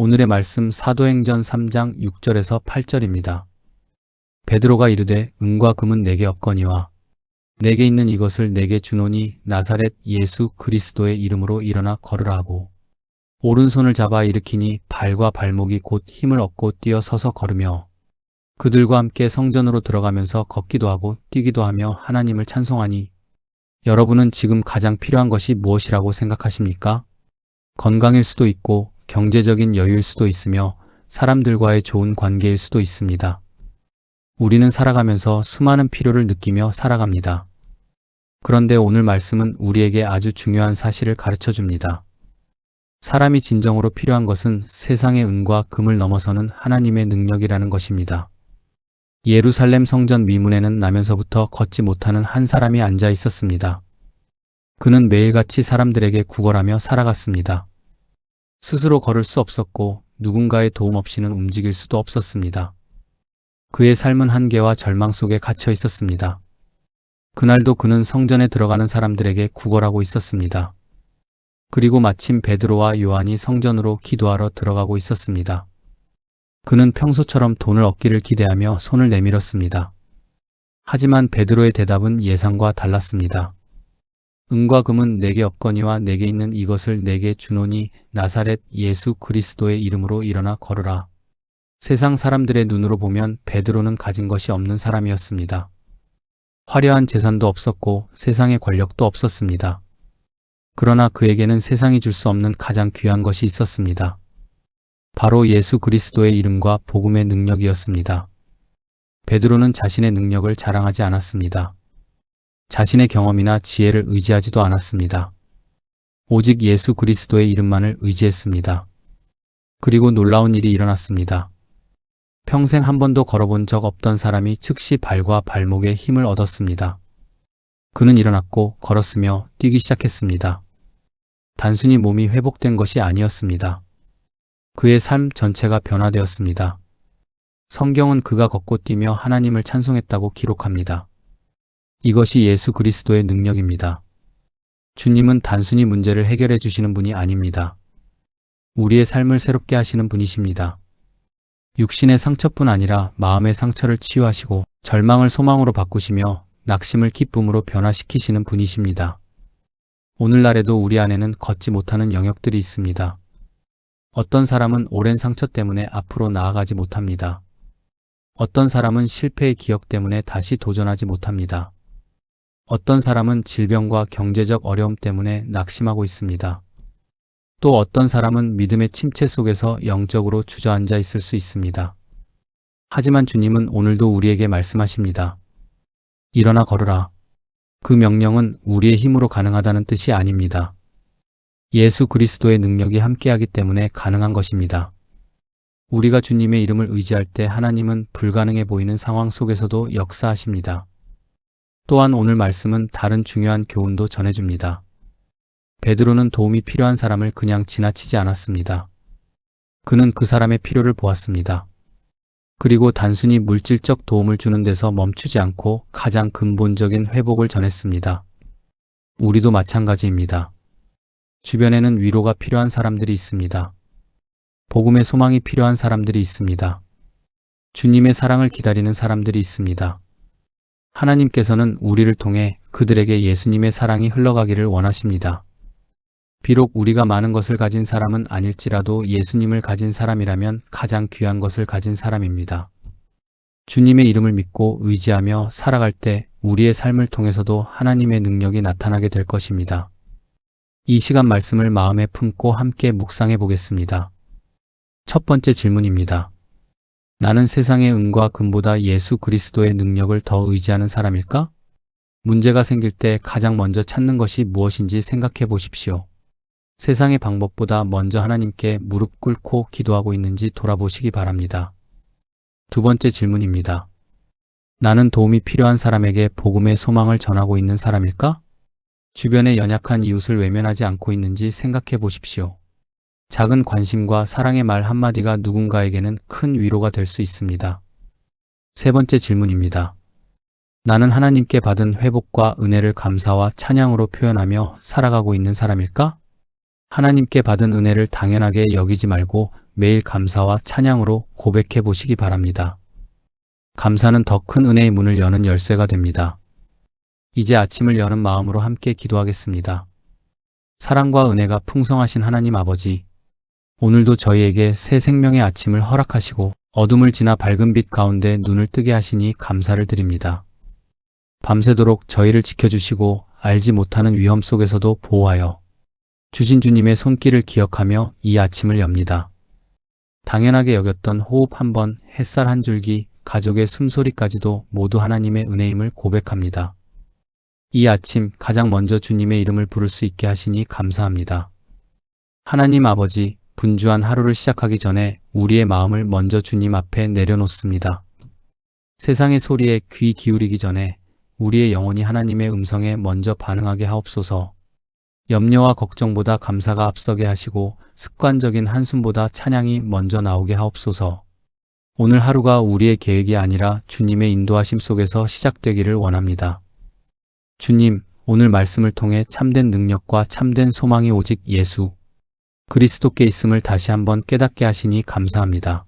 오늘의 말씀 사도행전 3장 6절에서 8절입니다. 베드로가 이르되 은과 금은 내게 없거니와 내게 있는 이것을 내게 주노니 나사렛 예수 그리스도의 이름으로 일어나 걸으라 하고 오른손을 잡아 일으키니 발과 발목이 곧 힘을 얻고 뛰어 서서 걸으며 그들과 함께 성전으로 들어가면서 걷기도 하고 뛰기도 하며 하나님을 찬송하니 여러분은 지금 가장 필요한 것이 무엇이라고 생각하십니까? 건강일 수도 있고 경제적인 여유일 수도 있으며 사람들과의 좋은 관계일 수도 있습니다. 우리는 살아가면서 수많은 필요를 느끼며 살아갑니다. 그런데 오늘 말씀은 우리에게 아주 중요한 사실을 가르쳐 줍니다. 사람이 진정으로 필요한 것은 세상의 은과 금을 넘어서는 하나님의 능력이라는 것입니다. 예루살렘 성전 미문에는 나면서부터 걷지 못하는 한 사람이 앉아 있었습니다. 그는 매일같이 사람들에게 구걸하며 살아갔습니다. 스스로 걸을 수 없었고 누군가의 도움 없이는 움직일 수도 없었습니다. 그의 삶은 한계와 절망 속에 갇혀 있었습니다. 그날도 그는 성전에 들어가는 사람들에게 구걸하고 있었습니다. 그리고 마침 베드로와 요한이 성전으로 기도하러 들어가고 있었습니다. 그는 평소처럼 돈을 얻기를 기대하며 손을 내밀었습니다. 하지만 베드로의 대답은 예상과 달랐습니다. 은과 금은 내게 없거니와 내게 있는 이것을 내게 주노니 나사렛 예수 그리스도의 이름으로 일어나 걸으라. 세상 사람들의 눈으로 보면 베드로는 가진 것이 없는 사람이었습니다. 화려한 재산도 없었고 세상의 권력도 없었습니다. 그러나 그에게는 세상이 줄 수 없는 가장 귀한 것이 있었습니다. 바로 예수 그리스도의 이름과 복음의 능력이었습니다. 베드로는 자신의 능력을 자랑하지 않았습니다. 자신의 경험이나 지혜를 의지하지도 않았습니다. 오직 예수 그리스도의 이름만을 의지했습니다. 그리고 놀라운 일이 일어났습니다. 평생 한 번도 걸어본 적 없던 사람이 즉시 발과 발목에 힘을 얻었습니다. 그는 일어났고 걸었으며 뛰기 시작했습니다. 단순히 몸이 회복된 것이 아니었습니다. 그의 삶 전체가 변화되었습니다. 성경은 그가 걷고 뛰며 하나님을 찬송했다고 기록합니다. 이것이 예수 그리스도의 능력입니다. 주님은 단순히 문제를 해결해 주시는 분이 아닙니다. 우리의 삶을 새롭게 하시는 분이십니다. 육신의 상처뿐 아니라 마음의 상처를 치유하시고 절망을 소망으로 바꾸시며 낙심을 기쁨으로 변화시키시는 분이십니다. 오늘날에도 우리 안에는 걷지 못하는 영역들이 있습니다. 어떤 사람은 오랜 상처 때문에 앞으로 나아가지 못합니다. 어떤 사람은 실패의 기억 때문에 다시 도전하지 못합니다. 어떤 사람은 질병과 경제적 어려움 때문에 낙심하고 있습니다. 또 어떤 사람은 믿음의 침체 속에서 영적으로 주저앉아 있을 수 있습니다. 하지만 주님은 오늘도 우리에게 말씀하십니다. 일어나 걸으라. 그 명령은 우리의 힘으로 가능하다는 뜻이 아닙니다. 예수 그리스도의 능력이 함께하기 때문에 가능한 것입니다. 우리가 주님의 이름을 의지할 때 하나님은 불가능해 보이는 상황 속에서도 역사하십니다. 또한 오늘 말씀은 다른 중요한 교훈도 전해줍니다. 베드로는 도움이 필요한 사람을 그냥 지나치지 않았습니다. 그는 그 사람의 필요를 보았습니다. 그리고 단순히 물질적 도움을 주는 데서 멈추지 않고 가장 근본적인 회복을 전했습니다. 우리도 마찬가지입니다. 주변에는 위로가 필요한 사람들이 있습니다. 복음의 소망이 필요한 사람들이 있습니다. 주님의 사랑을 기다리는 사람들이 있습니다. 하나님께서는 우리를 통해 그들에게 예수님의 사랑이 흘러가기를 원하십니다. 비록 우리가 많은 것을 가진 사람은 아닐지라도 예수님을 가진 사람이라면 가장 귀한 것을 가진 사람입니다. 주님의 이름을 믿고 의지하며 살아갈 때 우리의 삶을 통해서도 하나님의 능력이 나타나게 될 것입니다. 이 시간 말씀을 마음에 품고 함께 묵상해 보겠습니다. 첫 번째 질문입니다. 나는 세상의 은과 금보다 예수 그리스도의 능력을 더 의지하는 사람일까? 문제가 생길 때 가장 먼저 찾는 것이 무엇인지 생각해 보십시오. 세상의 방법보다 먼저 하나님께 무릎 꿇고 기도하고 있는지 돌아보시기 바랍니다. 두 번째 질문입니다. 나는 도움이 필요한 사람에게 복음의 소망을 전하고 있는 사람일까? 주변의 연약한 이웃을 외면하지 않고 있는지 생각해 보십시오. 작은 관심과 사랑의 말 한마디가 누군가에게는 큰 위로가 될 수 있습니다. 세 번째 질문입니다. 나는 하나님께 받은 회복과 은혜를 감사와 찬양으로 표현하며 살아가고 있는 사람일까? 하나님께 받은 은혜를 당연하게 여기지 말고 매일 감사와 찬양으로 고백해 보시기 바랍니다. 감사는 더 큰 은혜의 문을 여는 열쇠가 됩니다. 이제 아침을 여는 마음으로 함께 기도하겠습니다. 사랑과 은혜가 풍성하신 하나님 아버지, 오늘도 저희에게 새 생명의 아침을 허락하시고 어둠을 지나 밝은 빛 가운데 눈을 뜨게 하시니 감사를 드립니다. 밤새도록 저희를 지켜주시고 알지 못하는 위험 속에서도 보호하여 주신 주님의 손길을 기억하며 이 아침을 엽니다. 당연하게 여겼던 호흡 한 번, 햇살 한 줄기, 가족의 숨소리까지도 모두 하나님의 은혜임을 고백합니다. 이 아침 가장 먼저 주님의 이름을 부를 수 있게 하시니 감사합니다. 하나님 아버지, 분주한 하루를 시작하기 전에 우리의 마음을 먼저 주님 앞에 내려놓습니다. 세상의 소리에 귀 기울이기 전에 우리의 영혼이 하나님의 음성에 먼저 반응하게 하옵소서. 염려와 걱정보다 감사가 앞서게 하시고 습관적인 한숨보다 찬양이 먼저 나오게 하옵소서. 오늘 하루가 우리의 계획이 아니라 주님의 인도하심 속에서 시작되기를 원합니다. 주님, 오늘 말씀을 통해 참된 능력과 참된 소망이 오직 예수 그리스도께 있음을 다시 한번 깨닫게 하시니 감사합니다.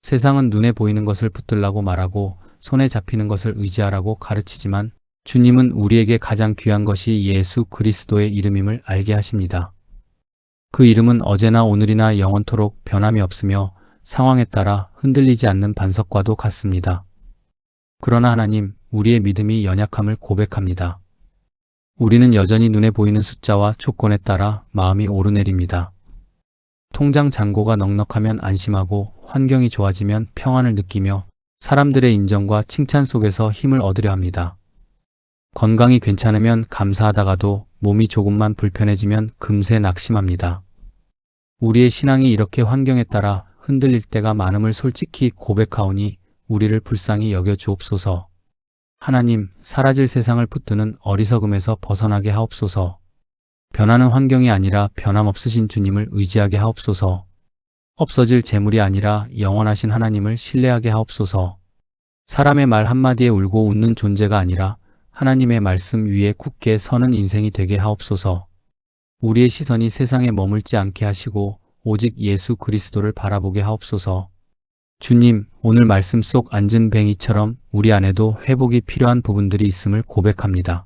세상은 눈에 보이는 것을 붙들라고 말하고 손에 잡히는 것을 의지하라고 가르치지만 주님은 우리에게 가장 귀한 것이 예수 그리스도의 이름임을 알게 하십니다. 그 이름은 어제나 오늘이나 영원토록 변함이 없으며 상황에 따라 흔들리지 않는 반석과도 같습니다. 그러나 하나님, 우리의 믿음이 연약함을 고백합니다. 우리는 여전히 눈에 보이는 숫자와 조건에 따라 마음이 오르내립니다. 통장 잔고가 넉넉하면 안심하고 환경이 좋아지면 평안을 느끼며 사람들의 인정과 칭찬 속에서 힘을 얻으려 합니다. 건강이 괜찮으면 감사하다가도 몸이 조금만 불편해지면 금세 낙심합니다. 우리의 신앙이 이렇게 환경에 따라 흔들릴 때가 많음을 솔직히 고백하오니 우리를 불쌍히 여겨 주옵소서. 하나님, 사라질 세상을 붙드는 어리석음에서 벗어나게 하옵소서. 변하는 환경이 아니라 변함없으신 주님을 의지하게 하옵소서. 없어질 재물이 아니라 영원하신 하나님을 신뢰하게 하옵소서. 사람의 말 한마디에 울고 웃는 존재가 아니라 하나님의 말씀 위에 굳게 서는 인생이 되게 하옵소서. 우리의 시선이 세상에 머물지 않게 하시고 오직 예수 그리스도를 바라보게 하옵소서. 주님, 오늘 말씀 속 앉은 뱅이처럼 우리 안에도 회복이 필요한 부분들이 있음을 고백합니다.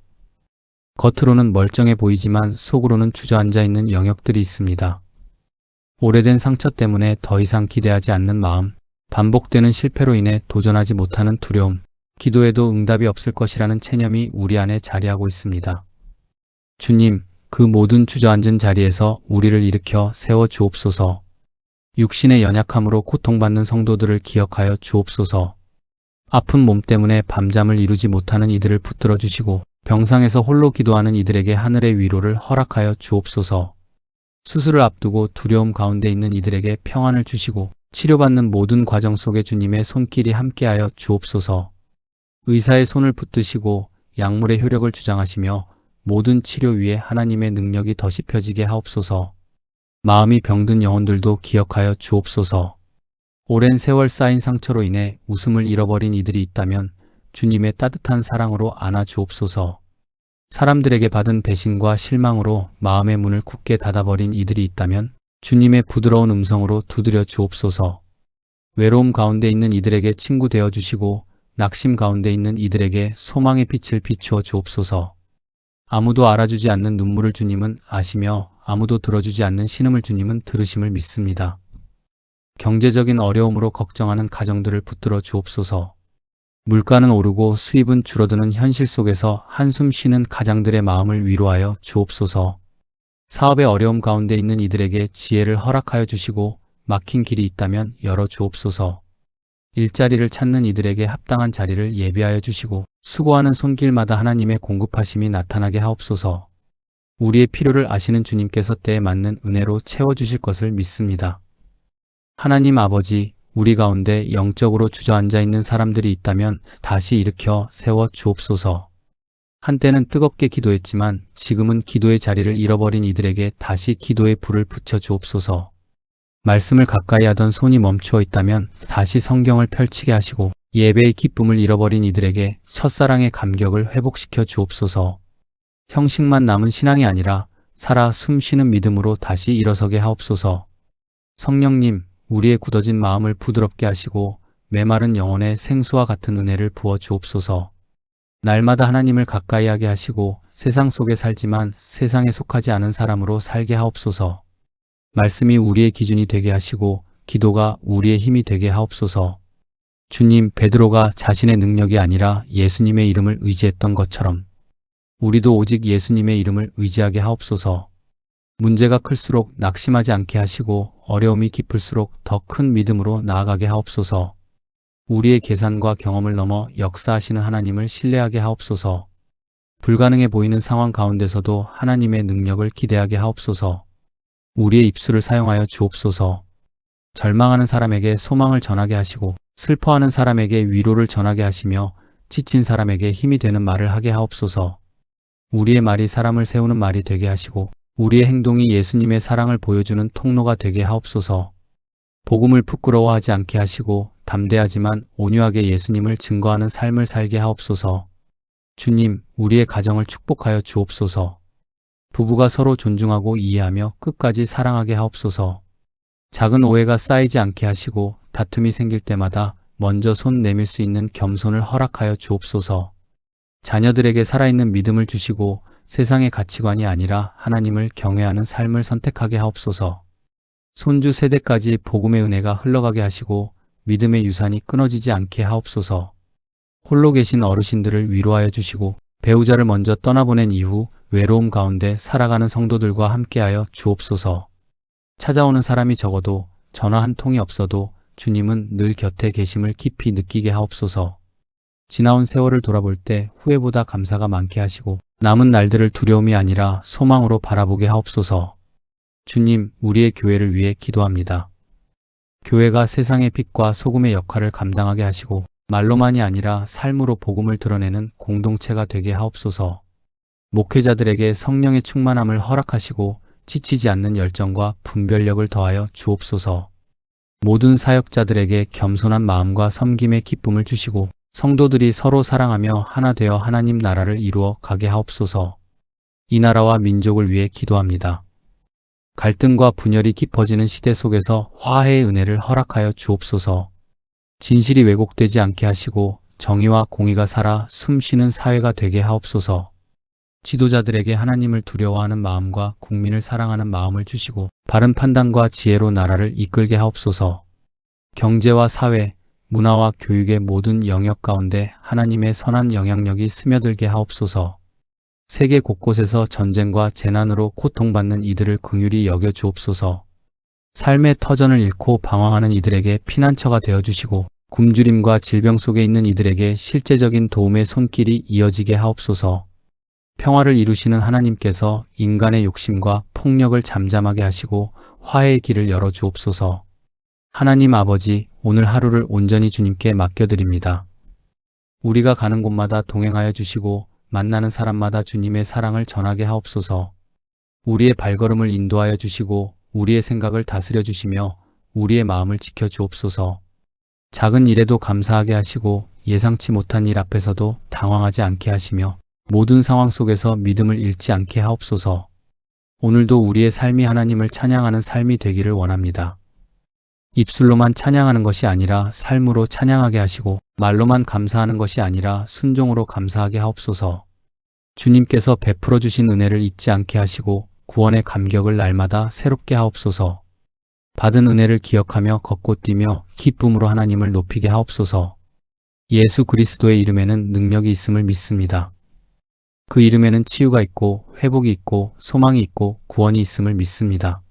겉으로는 멀쩡해 보이지만 속으로는 주저앉아 있는 영역들이 있습니다. 오래된 상처 때문에 더 이상 기대하지 않는 마음, 반복되는 실패로 인해 도전하지 못하는 두려움, 기도해도 응답이 없을 것이라는 체념이 우리 안에 자리하고 있습니다. 주님, 그 모든 주저앉은 자리에서 우리를 일으켜 세워 주옵소서. 육신의 연약함으로 고통받는 성도들을 기억하여 주옵소서. 아픈 몸 때문에 밤잠을 이루지 못하는 이들을 붙들어 주시고 병상에서 홀로 기도하는 이들에게 하늘의 위로를 허락하여 주옵소서. 수술을 앞두고 두려움 가운데 있는 이들에게 평안을 주시고 치료받는 모든 과정 속에 주님의 손길이 함께하여 주옵소서. 의사의 손을 붙드시고 약물의 효력을 주장하시며 모든 치료 위에 하나님의 능력이 더 씹혀지게 하옵소서. 마음이 병든 영혼들도 기억하여 주옵소서. 오랜 세월 쌓인 상처로 인해 웃음을 잃어버린 이들이 있다면 주님의 따뜻한 사랑으로 안아 주옵소서. 사람들에게 받은 배신과 실망으로 마음의 문을 굳게 닫아버린 이들이 있다면 주님의 부드러운 음성으로 두드려 주옵소서. 외로움 가운데 있는 이들에게 친구 되어 주시고 낙심 가운데 있는 이들에게 소망의 빛을 비추어 주옵소서. 아무도 알아주지 않는 눈물을 주님은 아시며 아무도 들어주지 않는 신음을 주님은 들으심을 믿습니다. 경제적인 어려움으로 걱정하는 가정들을 붙들어 주옵소서. 물가는 오르고 수입은 줄어드는 현실 속에서 한숨 쉬는 가장들의 마음을 위로하여 주옵소서. 사업의 어려움 가운데 있는 이들에게 지혜를 허락하여 주시고 막힌 길이 있다면 열어 주옵소서. 일자리를 찾는 이들에게 합당한 자리를 예비하여 주시고 수고하는 손길마다 하나님의 공급하심이 나타나게 하옵소서. 우리의 필요를 아시는 주님께서 때에 맞는 은혜로 채워주실 것을 믿습니다. 하나님 아버지, 우리 가운데 영적으로 주저앉아 있는 사람들이 있다면 다시 일으켜 세워 주옵소서. 한때는 뜨겁게 기도했지만 지금은 기도의 자리를 잃어버린 이들에게 다시 기도의 불을 붙여 주옵소서. 말씀을 가까이 하던 손이 멈추어 있다면 다시 성경을 펼치게 하시고 예배의 기쁨을 잃어버린 이들에게 첫사랑의 감격을 회복시켜 주옵소서. 형식만 남은 신앙이 아니라 살아 숨쉬는 믿음으로 다시 일어서게 하옵소서. 성령님, 우리의 굳어진 마음을 부드럽게 하시고 메마른 영혼에 생수와 같은 은혜를 부어 주옵소서. 날마다 하나님을 가까이 하게 하시고 세상 속에 살지만 세상에 속하지 않은 사람으로 살게 하옵소서. 말씀이 우리의 기준이 되게 하시고 기도가 우리의 힘이 되게 하옵소서. 주님, 베드로가 자신의 능력이 아니라 예수님의 이름을 의지했던 것처럼 우리도 오직 예수님의 이름을 의지하게 하옵소서. 문제가 클수록 낙심하지 않게 하시고 어려움이 깊을수록 더 큰 믿음으로 나아가게 하옵소서. 우리의 계산과 경험을 넘어 역사하시는 하나님을 신뢰하게 하옵소서. 불가능해 보이는 상황 가운데서도 하나님의 능력을 기대하게 하옵소서. 우리의 입술을 사용하여 주옵소서. 절망하는 사람에게 소망을 전하게 하시고 슬퍼하는 사람에게 위로를 전하게 하시며 지친 사람에게 힘이 되는 말을 하게 하옵소서. 우리의 말이 사람을 세우는 말이 되게 하시고 우리의 행동이 예수님의 사랑을 보여주는 통로가 되게 하옵소서. 복음을 부끄러워하지 않게 하시고 담대하지만 온유하게 예수님을 증거하는 삶을 살게 하옵소서. 주님, 우리의 가정을 축복하여 주옵소서. 부부가 서로 존중하고 이해하며 끝까지 사랑하게 하옵소서. 작은 오해가 쌓이지 않게 하시고 다툼이 생길 때마다 먼저 손 내밀 수 있는 겸손을 허락하여 주옵소서. 자녀들에게 살아있는 믿음을 주시고 세상의 가치관이 아니라 하나님을 경외하는 삶을 선택하게 하옵소서. 손주 세대까지 복음의 은혜가 흘러가게 하시고 믿음의 유산이 끊어지지 않게 하옵소서. 홀로 계신 어르신들을 위로하여 주시고 배우자를 먼저 떠나보낸 이후 외로움 가운데 살아가는 성도들과 함께하여 주옵소서. 찾아오는 사람이 적어도 전화 한 통이 없어도 주님은 늘 곁에 계심을 깊이 느끼게 하옵소서. 지나온 세월을 돌아볼 때 후회보다 감사가 많게 하시고 남은 날들을 두려움이 아니라 소망으로 바라보게 하옵소서. 주님, 우리의 교회를 위해 기도합니다. 교회가 세상의 빛과 소금의 역할을 감당하게 하시고 말로만이 아니라 삶으로 복음을 드러내는 공동체가 되게 하옵소서. 목회자들에게 성령의 충만함을 허락하시고 지치지 않는 열정과 분별력을 더하여 주옵소서. 모든 사역자들에게 겸손한 마음과 섬김의 기쁨을 주시고 성도들이 서로 사랑하며 하나 되어 하나님 나라를 이루어 가게 하옵소서. 이 나라와 민족을 위해 기도합니다. 갈등과 분열이 깊어지는 시대 속에서 화해의 은혜를 허락하여 주옵소서. 진실이 왜곡되지 않게 하시고 정의와 공의가 살아 숨쉬는 사회가 되게 하옵소서. 지도자들에게 하나님을 두려워하는 마음과 국민을 사랑하는 마음을 주시고 바른 판단과 지혜로 나라를 이끌게 하옵소서. 경제와 사회, 문화와 교육의 모든 영역 가운데 하나님의 선한 영향력이 스며들게 하옵소서. 세계 곳곳에서 전쟁과 재난으로 고통받는 이들을 긍휼히 여겨 주옵소서. 삶의 터전을 잃고 방황하는 이들에게 피난처가 되어주시고 굶주림과 질병 속에 있는 이들에게 실제적인 도움의 손길이 이어지게 하옵소서. 평화를 이루시는 하나님께서 인간의 욕심과 폭력을 잠잠하게 하시고 화해의 길을 열어 주옵소서. 하나님 아버지, 오늘 하루를 온전히 주님께 맡겨드립니다. 우리가 가는 곳마다 동행하여 주시고 만나는 사람마다 주님의 사랑을 전하게 하옵소서. 우리의 발걸음을 인도하여 주시고 우리의 생각을 다스려 주시며 우리의 마음을 지켜 주옵소서. 작은 일에도 감사하게 하시고 예상치 못한 일 앞에서도 당황하지 않게 하시며 모든 상황 속에서 믿음을 잃지 않게 하옵소서. 오늘도 우리의 삶이 하나님을 찬양하는 삶이 되기를 원합니다. 입술로만 찬양하는 것이 아니라 삶으로 찬양하게 하시고 말로만 감사하는 것이 아니라 순종으로 감사하게 하옵소서. 주님께서 베풀어 주신 은혜를 잊지 않게 하시고 구원의 감격을 날마다 새롭게 하옵소서. 받은 은혜를 기억하며 걷고 뛰며 기쁨으로 하나님을 높이게 하옵소서. 예수 그리스도의 이름에는 능력이 있음을 믿습니다. 그 이름에는 치유가 있고 회복이 있고 소망이 있고 구원이 있음을 믿습니다.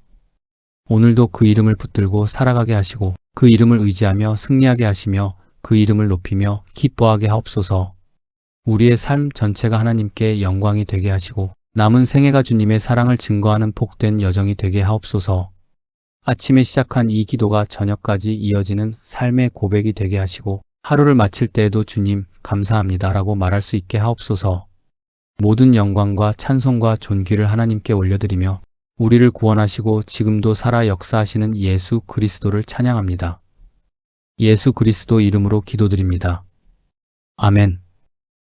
오늘도 그 이름을 붙들고 살아가게 하시고 그 이름을 의지하며 승리하게 하시며 그 이름을 높이며 기뻐하게 하옵소서. 우리의 삶 전체가 하나님께 영광이 되게 하시고 남은 생애가 주님의 사랑을 증거하는 복된 여정이 되게 하옵소서. 아침에 시작한 이 기도가 저녁까지 이어지는 삶의 고백이 되게 하시고 하루를 마칠 때에도 주님 감사합니다 라고 말할 수 있게 하옵소서. 모든 영광과 찬송과 존귀를 하나님께 올려드리며 우리를 구원하시고 지금도 살아 역사하시는 예수 그리스도를 찬양합니다. 예수 그리스도 이름으로 기도드립니다. 아멘.